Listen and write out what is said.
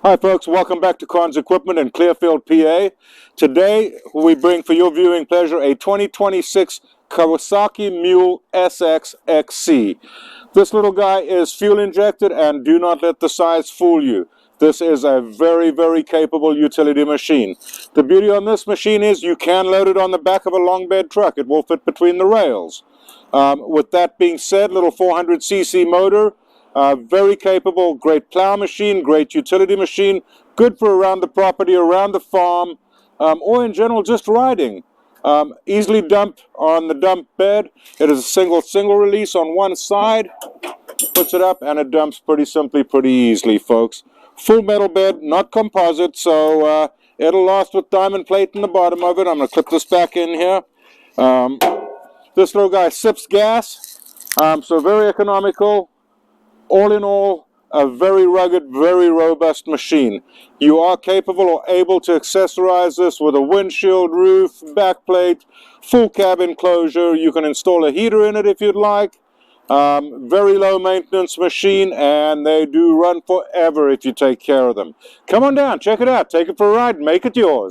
Hi folks, welcome back to Carns Equipment in Clearfield, PA. Today we bring for your viewing pleasure a 2026 Kawasaki Mule SX XC. This little guy is fuel injected, and do not let the size fool you. This is a very capable utility machine. The beauty on this machine is you can load it on the back of a long bed truck. It will fit between the rails. With that being said, little 400cc motor. Very capable, great plow machine, great utility machine, good for around the property, around the farm, or in general just riding. Easily dump on the dump bed. It is a single release on one side, puts it up, and it dumps pretty simply, pretty easily, folks. Full metal bed, not composite, so it'll last with diamond plate in the bottom of it. I'm going to clip this back in here. This little guy sips gas, so very economical. All in all, a very rugged, very robust machine. You are capable or able to accessorize this with a windshield, roof, backplate, full cab enclosure. You can install a heater in it if you'd like. Very low maintenance machine, and they do run forever if you take care of them. Come on down, check it out, take it for a ride, make it yours.